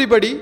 Everybody,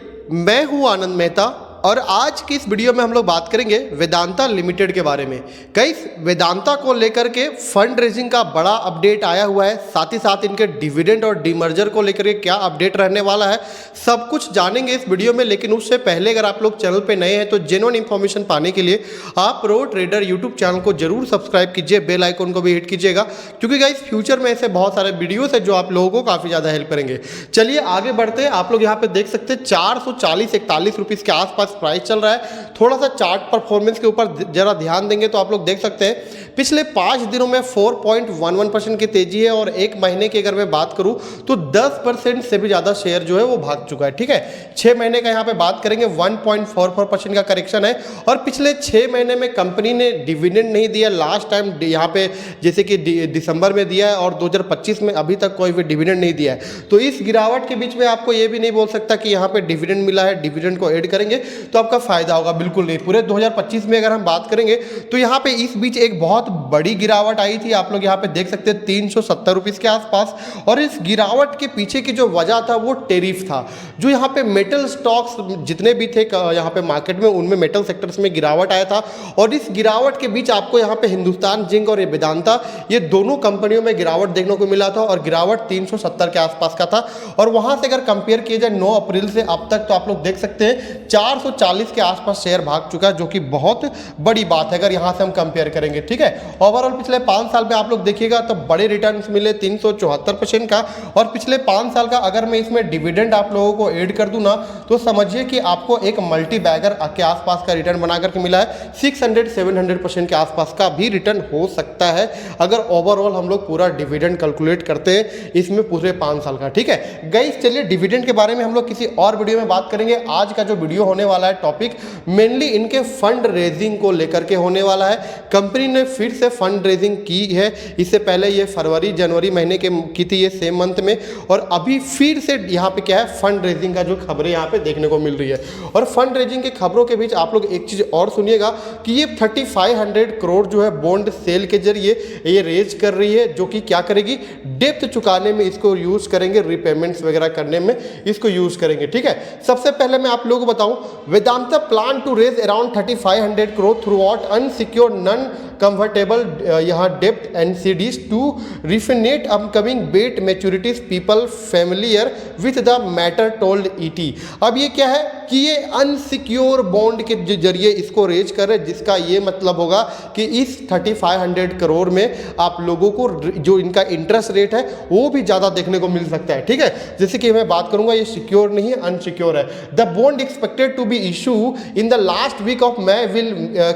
मैं हूं आनंद मेहता और आज की इस वीडियो में हम लोग बात करेंगे वेदांता लिमिटेड के बारे में। गाइस, वेदांता को लेकर के फंड रेजिंग का बड़ा अपडेट आया हुआ है, साथ ही साथ इनके डिविडेंड और डीमर्जर को लेकर के क्या अपडेट रहने वाला है, सब कुछ जानेंगे इस वीडियो में। लेकिन उससे पहले अगर आप लोग चैनल पे नए हैं तो जेन्युइन इन्फॉर्मेशन पाने के लिए आप प्रो ट्रेडर यूट्यूब चैनल को जरूर सब्सक्राइब कीजिए, बेल आइकन को भी हिट कीजिएगा, क्योंकि गाइस फ्यूचर में ऐसे बहुत सारे वीडियोस है जो आप लोगों को काफ़ी ज़्यादा हेल्प करेंगे। चलिए आगे बढ़ते हैं। आप लोग यहाँ पे देख सकते हैं 440-41 रुपीज़ के आसपास प्राइस चल रहा है। थोड़ा सा चार्ट परफॉर्मेंस के ऊपर जरा ध्यान देंगे तो आप लोग देख सकते हैं पिछले 5 दिनों में 4.11% की तेजी है और एक महीने की अगर मैं बात करूं तो 10% से भी ज़्यादा शेयर जो है वो भाग चुका है। ठीक है, 6 महीने का यहाँ पे बात करेंगे 1.44% का करेक्शन है और पिछले 6 महीने में कंपनी ने डिविडेंड नहीं दिया। लास्ट टाइम यहाँ पे जैसे कि दिसंबर में दिया है और 2025 में अभी तक कोई भी डिविडेंड नहीं दिया है। तो इस गिरावट के बीच में आपको ये भी नहीं बोल सकता कि यहाँ पे डिविडेंड मिला है, डिविडेंड को ऐड करेंगे तो आपका फायदा होगा, बिल्कुल नहीं। पूरे 2025 में अगर हम बात करेंगे तो यहाँ पे इस बीच एक बहुत बड़ी गिरावट आई थी। आप लोग यहाँ पे देख सकते हैं 370 रुपीज़ के आसपास। और इस गिरावट के पीछे की जो वजह था वो टेरिफ था। जो यहाँ पे मेटल स्टॉक्स जितने भी थे यहाँ पे मार्केट में, उनमें मेटल सेक्टर्स में गिरावट आया था। और इस गिरावट के बीच आपको यहाँ पे हिंदुस्तान जिंक और वेदांता, ये दोनों कंपनियों में गिरावट देखने को मिला था और गिरावट 370 के आसपास का था। और वहाँ से अगर कंपेयर किया जाए 9 अप्रैल से अब तक तो आप लोग देख सकते हैं 440 के आसपास शेयर भाग चुका है, जो कि बहुत बड़ी बात है अगर यहाँ से हम कंपेयर करेंगे। ठीक है, ओवरऑल पिछले 5 साल में आप लोग देखिएगा तो बड़े रिटर्न्स मिले 374% का। और पिछले 5 साल का अगर मैं इसमें डिविडेंड आप लोगों को ऐड कर दूं ना तो समझिए कि आपको एक मल्टी बैगर के आसपास का रिटर्न बना करके मिला है। 600-700% के आसपास का भी रिटर्न हो सकता है अगर ओवरऑल हम लोग पूरा डिविडेंड कैलकुलेट करते हैं इसमें पूरे 5 साल का। ठीक है गाइस, चलिए डिविडेंड के बारे में हम लोग किसी और वीडियो में बात करेंगे। आज का जो वीडियो होने वाला है टॉपिक मेनली इनके फंड रेजिंग को लेकर के होने वाला है। कंपनी ने फिर से फंड रेजिंग की है। इससे पहले ये फरवरी जनवरी महीने के की थी ये सेम मंथ में, और अभी फिर से यहाँ पे क्या है फंड रेजिंग का जो खबरें यहाँ पे देखने को मिल रही है। और फंड रेजिंग के खबरों के बीच आप लोग एक चीज़ और सुनिएगा कि ये 3500 करोड़ जो है बॉन्ड सेल के जरिए ये रेज कर रही है, जो कि क्या करेगी, डेप्थ चुकाने में इसको यूज करेंगे, रिपेमेंट्स वगैरह करने में इसको यूज करेंगे। ठीक है, सबसे पहले मैं आप लोगों को बताऊं, Vedanta plan to raise around 3500 crore through out unsecured non convertible यहाँ depth NCDs to refinance upcoming debt maturities people familiar with the matter told ET. अब ये क्या है कि ये अनसिक्योर बॉन्ड के जरिए इसको रेज कर रहे हैं, जिसका ये मतलब होगा कि इस 3500 करोड़ में आप लोगों को जो इनका इंटरेस्ट रेट है वो भी ज़्यादा देखने को मिल सकता है। ठीक है, जैसे कि मैं बात करूंगा ये सिक्योर नहीं है, अनसिक्योर है। The bond expected to be issue in the last week of May will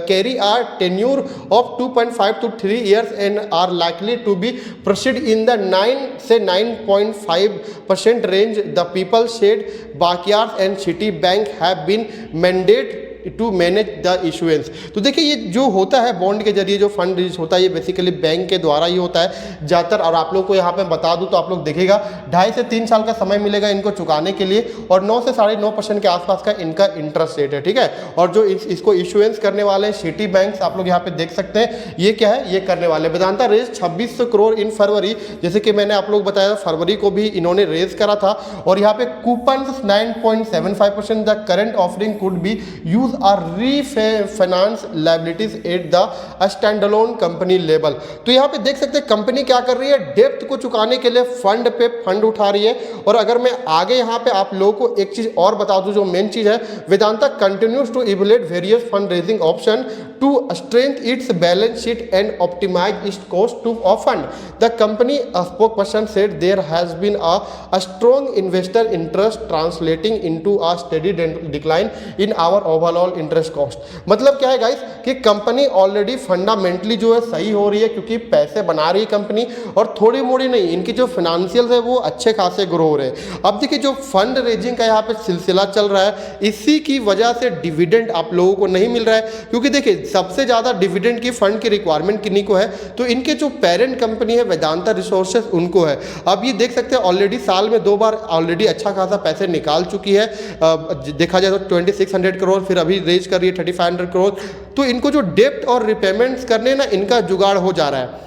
carry a tenure of 2.5 to 3 years and are likely to be proceed in the 9 से 9.5% range. The people said backyards and Citibank have been mandated to manage the issuance. तो देखिए ये जो होता है bond के जरिए जो फंड रेज होता है ये बेसिकली बैंक के द्वारा ही होता है ज़्यादातर। और आप लोग को यहाँ पे बता दूँ तो आप लोग देखिएगा 2.5 से 3 साल का समय मिलेगा इनको चुकाने के लिए, और 9 से 9.5% के आसपास का इनका इंटरेस्ट रेट है। ठीक है, और जो इसको इशुएंस करने वाले हैं सिटी बैंक, आप लोग यहाँ पे देख सकते हैं ये क्या है, ये करने वाले वेदांता रेज 2600 करोड़ इन फरवरी, जैसे कि मैंने आप लोग बताया फरवरी को भी इन्होंने रेज करा था। और यहाँ पे coupon 9.75%। The current offering could be use or refinance liabilities at the standalone company level. तो यहाँ पे देख सकते हैं कंपनी क्या कर रही है, डेप्थ को चुकाने के लिए फंड पे फंड उठा रही है। और अगर मैं आगे यहाँ पे आप लोगों को एक चीज और बता दूं जो मेन चीज है, Vedanta continues to evaluate various fund raising option to strength its balance sheet and optimize its cost to of fund. The company spokesperson said there has been a strong investor interest translating into a steady decline in our overall interest cost. मतलब क्या है guys कि company already fundamentally जो है सही हो रही है, क्योंकि पैसे बना रही है कंपनी और थोड़ी मोड़ी नहीं, इनकी जो फाइनेंशियल है वो अच्छे खासे ग्रो हो रहे हैं। अब देखिए जो फंड रेजिंग का यहाँ पे सिलसिला चल रहा है, इसी की वजह से डिविडेंड आप लोगों को नहीं मिल रहा है, क्योंकि देखिए सबसे ज़्यादा डिविडेंड की फंड की रिक्वायरमेंट किन्हीं को है, तो इनके जो पेरेंट कंपनी है वेदांता रिसोर्सेज उनको है। अब ये देख सकते हैं ऑलरेडी साल में 2 बार ऑलरेडी अच्छा खासा पैसे निकाल चुकी है। देखा जाए तो 2600 करोड़, फिर अभी रेज कर रही है 3500 करोड़। तो इनको जो डेप्ट और रिपेमेंट्स करने ना इनका जुगाड़ हो जा रहा है।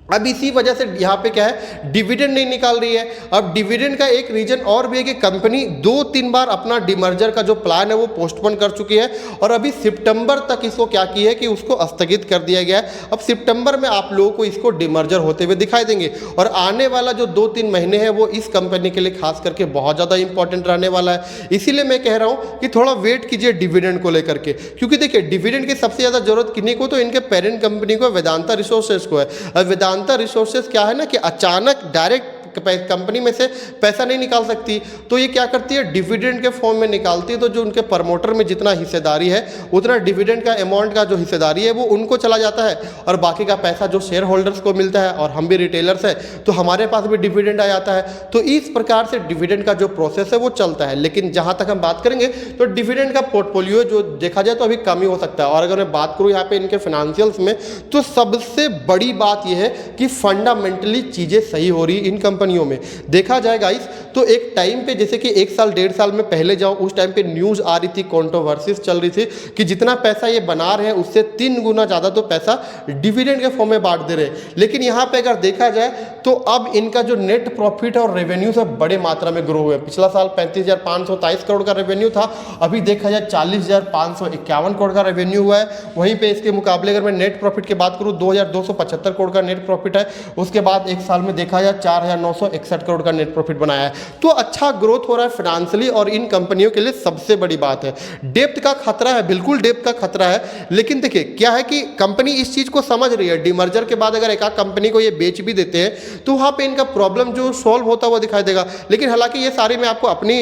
अब इसी वजह से यहाँ पे क्या है, डिविडेंड नहीं निकाल रही है। अब डिविडेंड का एक रीजन और भी है कि कंपनी 2-3 बार अपना डिमर्जर का जो प्लान है वो पोस्टपोन कर चुकी है और अभी सितंबर तक इसको क्या की है कि उसको स्थगित कर दिया गया है। अब सितंबर में आप लोगों को इसको डिमर्जर होते हुए दिखाई देंगे और आने वाला जो 2-3 महीने है वो इस कंपनी के लिए खास करके बहुत ज़्यादा इंपॉर्टेंट रहने वाला है। इसीलिए मैं कह रहा हूँ कि थोड़ा वेट कीजिए डिविडेंड को लेकर के, क्योंकि देखिए डिविडेंड की सबसे ज़्यादा जरूरत किन्हीं को, तो इनके पेरेंट कंपनी को, वेदांता रिसोर्सेज को है। अब वेदांता रिसोर्सेज क्या है ना कि अचानक डायरेक्ट कंपनी में से पैसा नहीं निकाल सकती, तो ये क्या करती है, डिविडेंड के फॉर्म में निकालती है। तो जो उनके प्रमोटर में जितना हिस्सेदारी है उतना डिविडेंड का अमाउंट का जो हिस्सेदारी है वो उनको चला जाता है और बाकी का पैसा जो शेयर होल्डर्स को मिलता है, और हम भी रिटेलर्स हैं तो हमारे पास भी डिविडेंड आ जाता है। तो इस प्रकार से डिविडेंड का जो प्रोसेस है वो चलता है। लेकिन जहाँ तक हम बात करेंगे तो डिविडेंड का पोर्टफोलियो जो देखा जाए तो अभी कम ही हो सकता है। और अगर मैं बात करूँ यहाँ पे इनके फाइनेंशियल्स में, तो सबसे बड़ी बात यह है कि फंडामेंटली चीज़ें सही हो रही इन कंपनियों में। देखा जाए गाइस तो एक टाइम पे, जैसे कि 1 साल 1.5 साल में पहले जाओ, उस टाइम पे न्यूज़ आ रही थी, कंट्रोवर्सीज चल रही थी कि जितना पैसा ये बना रहे हैं उससे 3 गुना ज़्यादा तो पैसा डिविडेंड के फॉर्म में बांट दे रहे हैं। लेकिन यहाँ पे अगर देखा जाए तो अब इनका जो नेट प्रॉफिट और रेवेन्यू है बड़े मात्रा में ग्रो हुआ है। पिछला साल 35,523 करोड़ का रेवेन्यू था, अभी देखा जाए 40,551 करोड़ का रेवेन्यू हुआ है। वहीं पे इसके मुकाबले अगर मैं नेट प्रॉफिट की बात करूँ 2,275 करोड़ का नेट प्रॉफिट है। उसके बाद एक साल में देखा जाए 4,961 करोड़ का नेट प्रॉफिट बनाया है। तो अच्छा ग्रोथ हो रहा है फाइनेंशियली, और इन कंपनियों के लिए सबसे बड़ी बात है डेप्थ का खतरा है, बिल्कुल डेप्थ का खतरा है। लेकिन देखिए क्या है कि कंपनी इस चीज को समझ रही है। डिमर्जर के बाद अगर एक आध कंपनी को ये बेच भी देते हैं तो वहां पे इनका प्रॉब्लम जो सॉल्व होता हुआ दिखाई देगा। लेकिन हालांकि ये सारी मैं आपको अपनी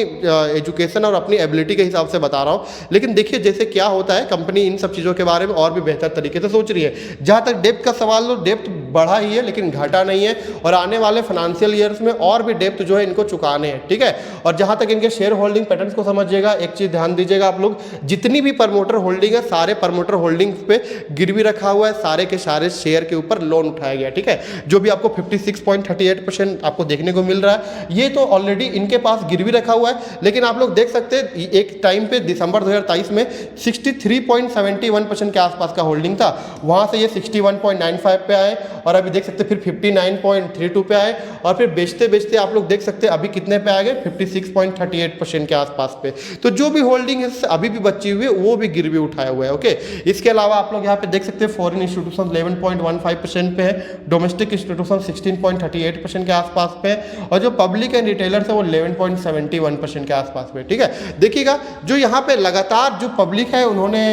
एजुकेशन और अपनी एबिलिटी के हिसाब से बता रहा हूं। लेकिन देखिए जैसे क्या होता है, कंपनी इन सब चीजों के बारे में और भी बेहतर तरीके से सोच रही है। जहां तक डेप्थ का सवाल, तो डेप्थ बढ़ा ही है लेकिन घटा नहीं है, और आने वाले फाइनेंशियल ईयर्स में और भी डेप्थ जो है इनको चुकाने हैं, ठीक है। और जहां तक इनके शेयर होल्डिंग पैटर्न्स को समझिएगा, एक चीज ध्यान दीजिएगा आप लोग, जितनी भी प्रमोटर होल्डिंग है सारे प्रमोटर होल्डिंग पे गिरवी रखा हुआ है, सारे के सारे शेयर के ऊपर लोन उठाया गया, ठीक है। जो भी आपको 56.38% आपको देखने को मिल रहा है, ये तो ऑलरेडी इनके पास गिरवी रखा हुआ है। लेकिन आप लोग देख सकते हैं एक टाइम पे दिसंबर 2023 में 63.71% के आसपास का होल्डिंग था, वहां से ये 61.95 पे आए और अभी देख सकते हैं फिर 59.32 पे आए, और फिर बेचते बेचते आप लोग देख सकते हैं अभी कितने पे आ गए, 56.38% के आसपास पे। तो जो भी होल्डिंग है अभी भी बची हुई है वो भी गिरवी उठाया हुआ है, ओके। इसके अलावा आप लोग यहाँ पे देख सकते हैं फॉरेन इंस्टीट्यूशन 11.15% पे है, डोमेस्टिक इंस्टीट्यूशन 16.38% के आसपास पे है, और जो पब्लिक एंड रिटेलर्स है वो 11.71% के आसपास पे, ठीक है। देखिएगा जो यहाँ पे लगातार जो पब्लिक है उन्होंने,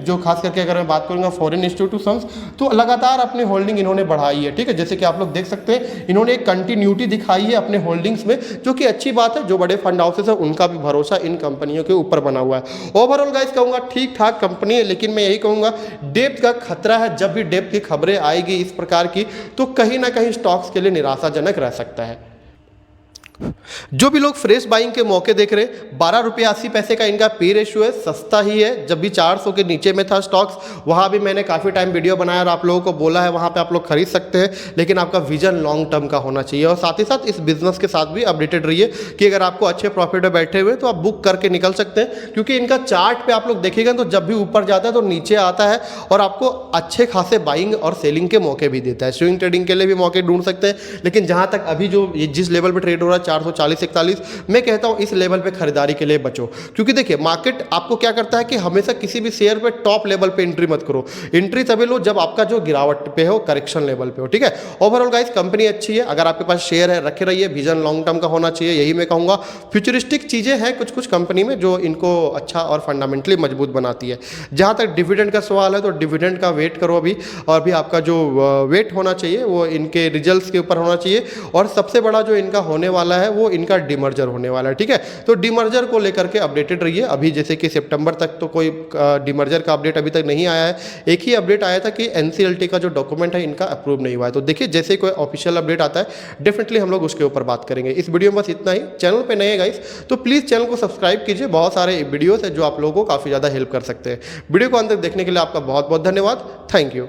जो खास करके अगर मैं बात करूंगा फॉरेन इंस्टीट्यूशंस, तो लगातार अपनी होल्डिंग इन्होंने बढ़ाई है, ठीक है। जैसे कि आप लोग देख सकते हैं इन्होंने एक कंटिन्यूटी दिखाई है अपने होल्डिंग्स में, जो कि अच्छी बात है। जो बड़े फंड हाउसेस है उनका भी भरोसा इन कंपनियों के ऊपर बना हुआ है। ओवरऑल गाइस कहूंगा ठीक ठाक कंपनी है, लेकिन मैं यही कहूंगा डेप्थ का खतरा है। जब भी डेप्थ की खबरें आएगी इस प्रकार की तो कहीं ना कहीं स्टॉक्स के लिए निराशाजनक रह सकता है। जो भी लोग फ्रेश बाइंग के मौके देख रहे हैं, 12 रुपये 80 पैसे का इनका पी रेशियो है, सस्ता ही है। जब भी 400 के नीचे में था स्टॉक्स, वहाँ भी मैंने काफ़ी टाइम वीडियो बनाया और आप लोगों को बोला है वहाँ पे आप लोग खरीद सकते हैं, लेकिन आपका विजन लॉन्ग टर्म का होना चाहिए। और साथ ही साथ इस बिजनेस के साथ भी अपडेटेड रहिए कि अगर आपको अच्छे प्रॉफिट में बैठे हुए तो आप बुक करके निकल सकते हैं, क्योंकि इनका चार्ट पर आप लोग देखिएगा तो जब भी ऊपर जाता है तो नीचे आता है और आपको अच्छे खासे बाइंग और सेलिंग के मौके भी देता है। स्विंग ट्रेडिंग के लिए भी मौके ढूंढ सकते हैं, लेकिन जहाँ तक अभी जो जिस लेवल पर ट्रेड हो रहा है 440-41, मैं कहता हूं इस लेवल पे खरीदारी के लिए बचो। क्योंकि देखिए मार्केट आपको क्या करता है कि हमेशा किसी भी शेयर पे टॉप लेवल पे एंट्री मत करो। एंट्री तभी लो जब आपका जो गिरावट पे हो, करेक्शन लेवल पे हो, ठीक है। ओवरऑल गाइस कंपनी अच्छी है, अगर आपके पास शेयर है रखे रहिए, विजन लॉन्ग टर्म का होना चाहिए, यही मैं कहूंगा। फ्यूचरिस्टिक चीजें हैं कुछ कुछ कंपनी में जो इनको अच्छा और फंडामेंटली मजबूत बनाती है। जहां तक डिविडेंड का सवाल है तो डिविडेंड का वेट करो अभी, और भी आपका जो वेट होना चाहिए वो इनके रिजल्ट्स के ऊपर होना चाहिए। और सबसे बड़ा जो इनका होने वाला है वो इनका डिमर्जर होने वाला है, ठीक है। तो डिमर्जर को लेकर के अपडेटेड रहिए। अभी जैसे कि सितंबर तक तो कोई डिमर्जर का अपडेट अभी तक नहीं आया है। एक ही अपडेट आया था कि एनसीएलटी का जो डॉक्यूमेंट है इनका अप्रूव नहीं हुआ है। तो देखिए जैसे कोई ऑफिशियल अपडेट आता है डेफिनेटली हम लोग उसके ऊपर बात करेंगे। इस वीडियो में बस इतना ही। चैनल पे नए गाइस तो प्लीज़ चैनल को सब्सक्राइब कीजिए, बहुत सारे वीडियोस है जो आप लोगों को काफ़ी ज़्यादा हेल्प कर सकते हैं। वीडियो को अंत तक देखने के लिए आपका बहुत बहुत धन्यवाद। Thank you.